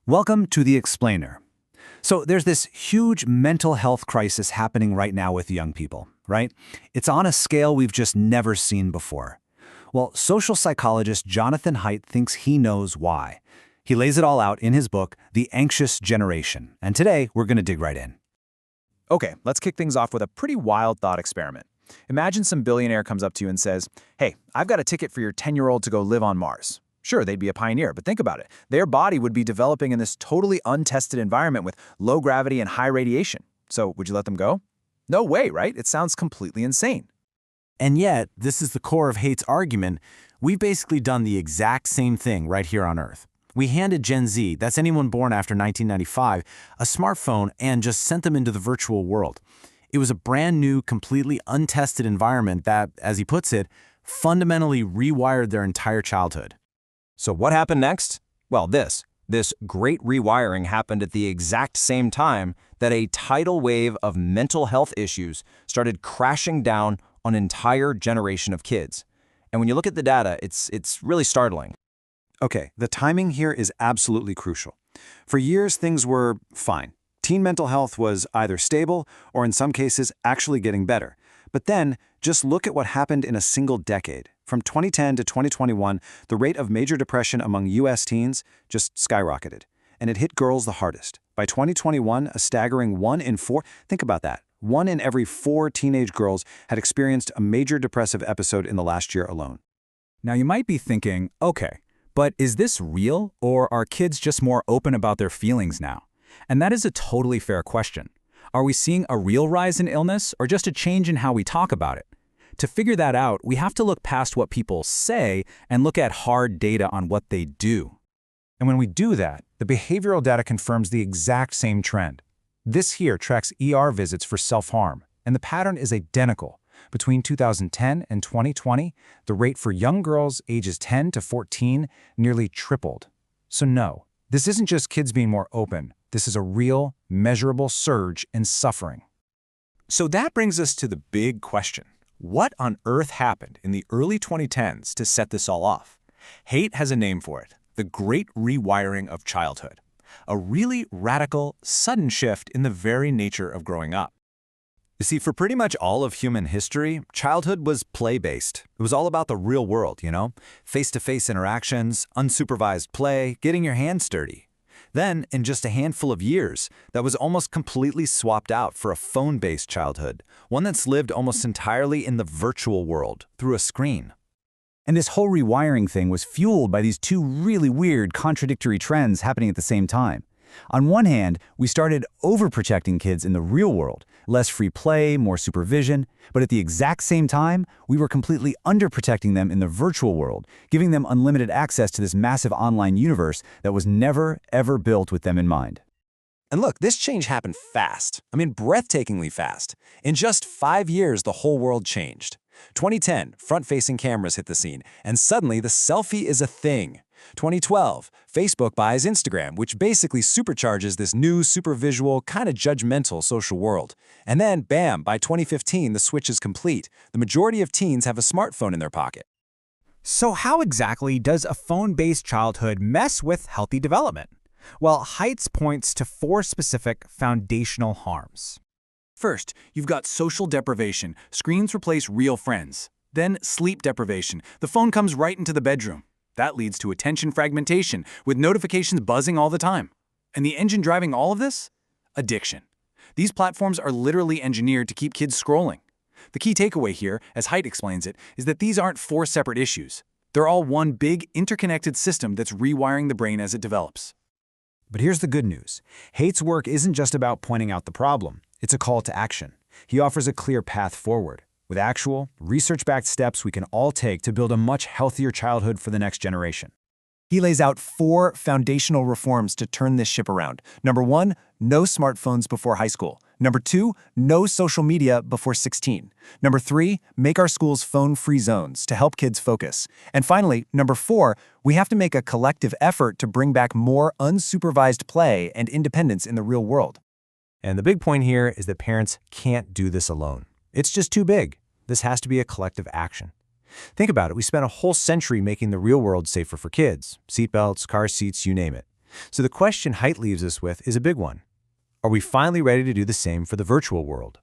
Welcome to The Explainer. So there's this huge mental health crisis happening right now with young people, right? It's on a scale we've just never seen before. Well, social psychologist Jonathan Haidt thinks he knows why. He lays it all out in his book, The Anxious Generation. And today, we're going to dig right in. Okay, let's kick things off with a pretty wild thought experiment. Imagine some billionaire comes up to you and says, "Hey, I've got a ticket for your 10-year-old to go live on Mars." Sure, they'd be a pioneer, but think about it. Their body would be developing in this totally untested environment with low gravity and high radiation. So would you let them go? No way, right? It sounds completely insane. And yet, this is the core of Haidt's argument. We've basically done the exact same thing right here on Earth. We handed Gen Z, that's anyone born after 1995, a smartphone and just sent them into the virtual world. It was a brand new, completely untested environment that, as he puts it, fundamentally rewired their entire childhood. So what happened next? Well, this great rewiring happened at the exact same time that a tidal wave of mental health issues started crashing down on an entire generation of kids. And when you look at the data, it's really startling. Okay, the timing here is absolutely crucial. For years, things were fine. Teen mental health was either stable or in some cases actually getting better. But then, just look at what happened in a single decade. From 2010 to 2021, the rate of major depression among U.S. teens just skyrocketed. And it hit girls the hardest. By 2021, a staggering 1 in 4, think about that, 1 in every 4 teenage girls had experienced a major depressive episode in the last year alone. Now you might be thinking, okay, but is this real, or are kids just more open about their feelings now? And that is a totally fair question. Are we seeing a real rise in illness, or just a change in how we talk about it? To figure that out, we have to look past what people say and look at hard data on what they do. And when we do that, the behavioral data confirms the exact same trend. This here tracks ER visits for self-harm, and the pattern is identical. Between 2010 and 2020, the rate for young girls ages 10 to 14 nearly tripled. So no, this isn't just kids being more open. This is a real, measurable surge in suffering. So that brings us to the big question. What on earth happened in the early 2010s to set this all off? Haidt has a name for it, the Great Rewiring of Childhood. A really radical, sudden shift in the very nature of growing up. You see, for pretty much all of human history, childhood was play-based. It was all about the real world, face-to-face interactions, unsupervised play, getting your hands dirty. Then, in just a handful of years, that was almost completely swapped out for a phone-based childhood, one that's lived almost entirely in the virtual world, through a screen. And this whole rewiring thing was fueled by these two really weird, contradictory trends happening at the same time. On one hand, we started overprotecting kids in the real world, less free play, more supervision, but at the exact same time, we were completely underprotecting them in the virtual world, giving them unlimited access to this massive online universe that was never, ever built with them in mind. And look, this change happened fast. Breathtakingly fast. In just 5 years, the whole world changed. 2010, front-facing cameras hit the scene, and suddenly the selfie is a thing. 2012, Facebook buys Instagram, which basically supercharges this new, super visual, kind of judgmental social world. And then, bam, by 2015, the switch is complete. The majority of teens have a smartphone in their pocket. So how exactly does a phone-based childhood mess with healthy development? Well, Haidt points to 4 specific foundational harms. First, you've got social deprivation. Screens replace real friends. Then sleep deprivation. The phone comes right into the bedroom. That leads to attention fragmentation, with notifications buzzing all the time. And the engine driving all of this? Addiction. These platforms are literally engineered to keep kids scrolling. The key takeaway here, as Haidt explains it, is that these aren't 4 separate issues. They're all one big, interconnected system that's rewiring the brain as it develops. But here's the good news. Haidt's work isn't just about pointing out the problem. It's a call to action. He offers a clear path forward, with actual, research-backed steps we can all take to build a much healthier childhood for the next generation. He lays out 4 foundational reforms to turn this ship around. Number 1, no smartphones before high school. Number 2, no social media before 16. Number 3, make our schools phone-free zones to help kids focus. And finally, number 4, we have to make a collective effort to bring back more unsupervised play and independence in the real world. And the big point here is that parents can't do this alone. It's just too big. This has to be a collective action. Think about it. We spent a whole century making the real world safer for kids. Seatbelts, car seats, you name it. So the question Haidt leaves us with is a big one. Are we finally ready to do the same for the virtual world?